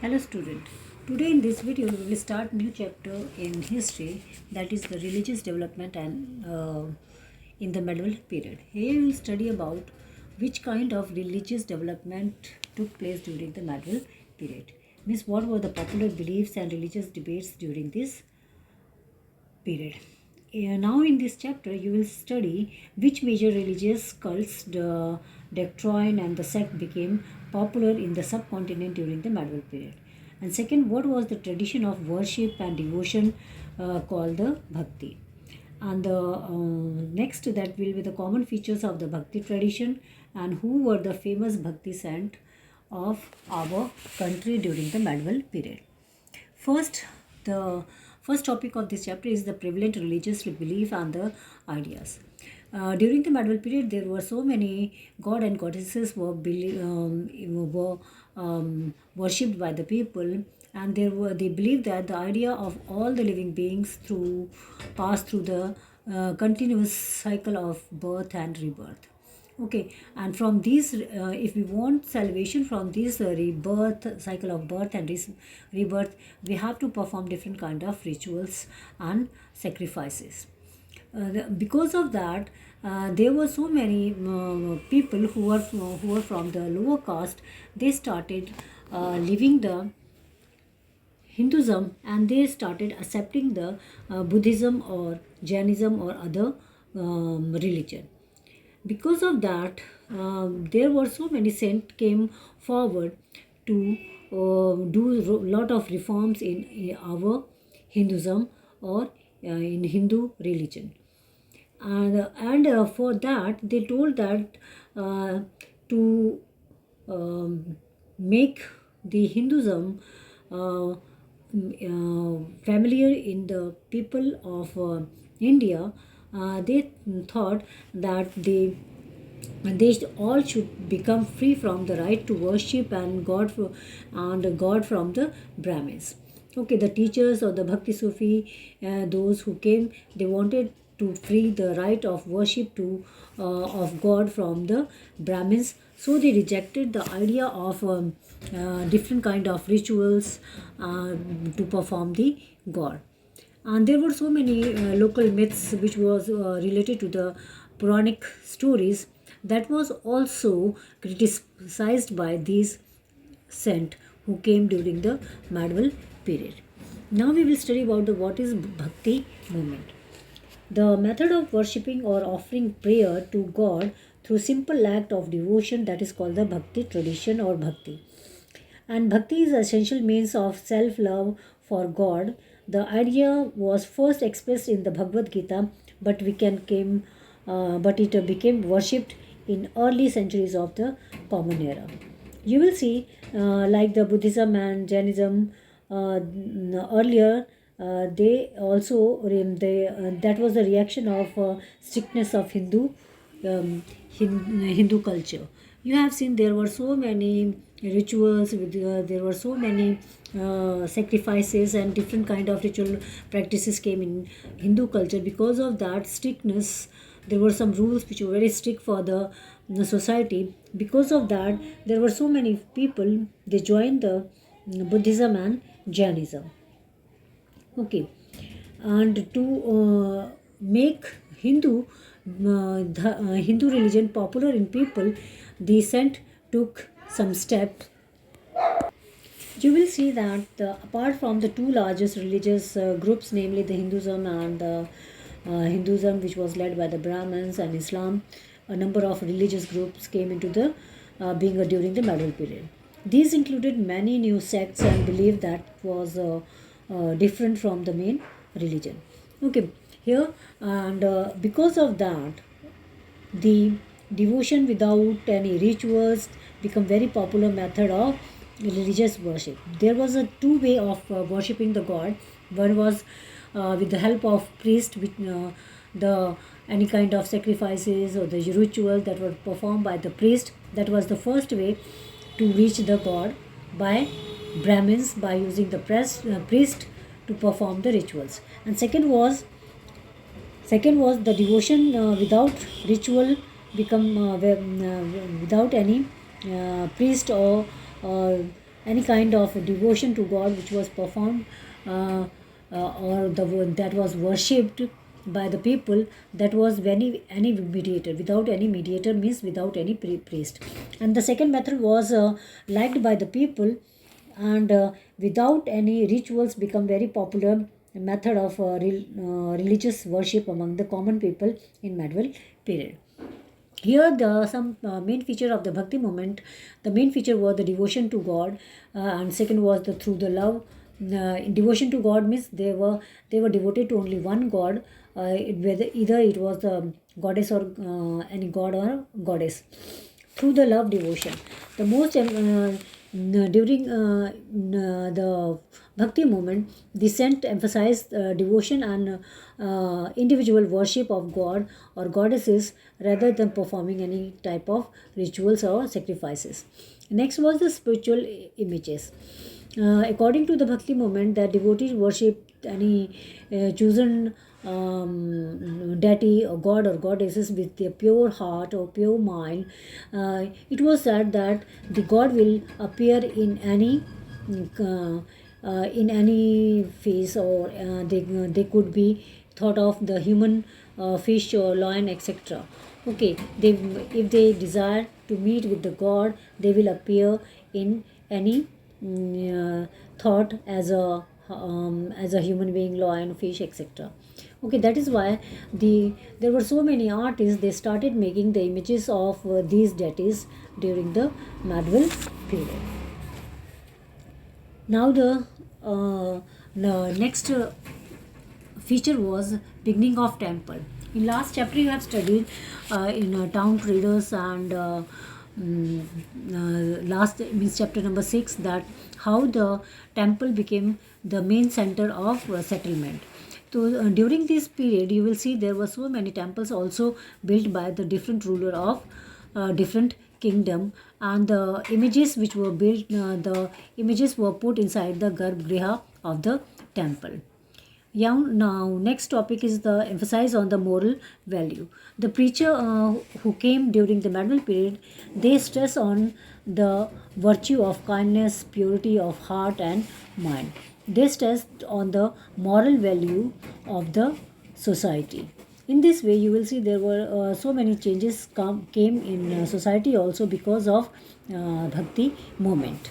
Hello student. Today in this video we will start new chapter in history, that is the religious development and in the medieval period. Here we will study about which kind of religious development took place during the medieval period. Means what were the popular beliefs and religious debates during this period. Now in this chapter you will study which major religious cults, the doctrine and the sect became popular in the subcontinent during the medieval period. And second, what was the tradition of worship and devotion called the bhakti. And the next, that will be the common features of the bhakti tradition and who were the famous bhakti saint of our country during the medieval period. First, the first topic of this chapter is the prevalent religious belief and the ideas. During the medieval period, there were so many god and goddesses were worshipped by the people, and they believed that the idea of all the living beings pass through the continuous cycle of birth and rebirth. Okay, and from these, if we want salvation from this rebirth cycle of birth and rebirth, we have to perform different kind of rituals and sacrifices. Because of that, there were so many people who were from the lower caste. They started living the Hinduism, and they started accepting the Buddhism or Jainism or other religion. Because of that, there were so many saints came forward to do lot of reforms in our Hinduism or in Hindu religion. And for that, they told that to make the Hinduism familiar in the people of India, they thought that they all should become free from the right to worship and God from the Brahmins. Okay, the teachers or the Bhakti Sufi, those who came, they wanted to free the right of worship of God from the Brahmins. So they rejected the idea of different kind of rituals to perform the God. And there were so many local myths which was related to the Puranic stories that was also criticized by these saints who came during the medieval period. Now we will study about what is Bhakti movement. The method of worshipping or offering prayer to God through simple act of devotion, that is called the Bhakti tradition or Bhakti. And Bhakti is essential means of self-love for God. The idea was first expressed in the Bhagavad Gita, but it became worshipped in early centuries of the Common Era. You will see, like the Buddhism and Jainism earlier, they also that was the reaction of strictness of Hindu culture. You have seen there were so many rituals there were so many sacrifices and different kind of ritual practices came in Hindu culture. Because of that strictness, there were some rules which were very strict for the society. Because of that, there were so many people, they joined the Buddhism and Jainism. Okay, and to make Hindu religion popular in people, the saint took some steps. You will see that apart from the two largest religious groups, namely the Hinduism and the Hinduism, which was led by the Brahmins, and Islam, a number of religious groups came into the being during the medieval period. These included many new sects and belief that was different from the main religion. Okay, here, and because of that, the devotion without any rituals become very popular method of religious worship. There was a two way of worshipping the God. One was with the help of priest, with the any kind of sacrifices or the rituals that were performed by the priest. That was the first way to reach the God, by Brahmins, by using the priest to perform the rituals. And second was the devotion without ritual, become without any priest or any kind of devotion to God which was performed, or that was worshipped by the people, that was any mediator. Without any mediator means without any priest. And the second method was liked by the people, and without any rituals become very popular method of religious worship among the common people in medieval period. Here, the some main feature of the bhakti movement. The main feature was the devotion to God, and second was the through the love. Devotion to God means they were devoted to only one God, whether either it was the goddess or any god or goddess. Through the love devotion, the most during the bhakti movement, the saint emphasized devotion and individual worship of God or goddesses rather than performing any type of rituals or sacrifices. Next was the spiritual images. According to the bhakti movement, that devotees worship any chosen deity or god or goddesses with their pure heart or pure mind. It was said that the god will appear in any face, or they could be thought of the human fish or lion, etc. Okay, they if they desire to meet with the god, they will appear in any thought as a human being, lion, fish, etc. Okay, that is why there were so many artists. They started making the images of these deities during the medieval period. Now the next feature was beginning of temple. In last chapter you have studied in town traders and last means chapter number 6, that how the temple became the main center of settlement. So during this period you will see there were so many temples also built by the different ruler of different kingdom, and the images which were built, the images were put inside the garbhagriha of the temple. Yeah, now next topic is the emphasis on the moral value. The preacher who came during the medieval period, they stress on the virtue of kindness, purity of heart and mind. They stressed on the moral value of the society. In this way, you will see there were so many changes came in society also because of bhakti movement.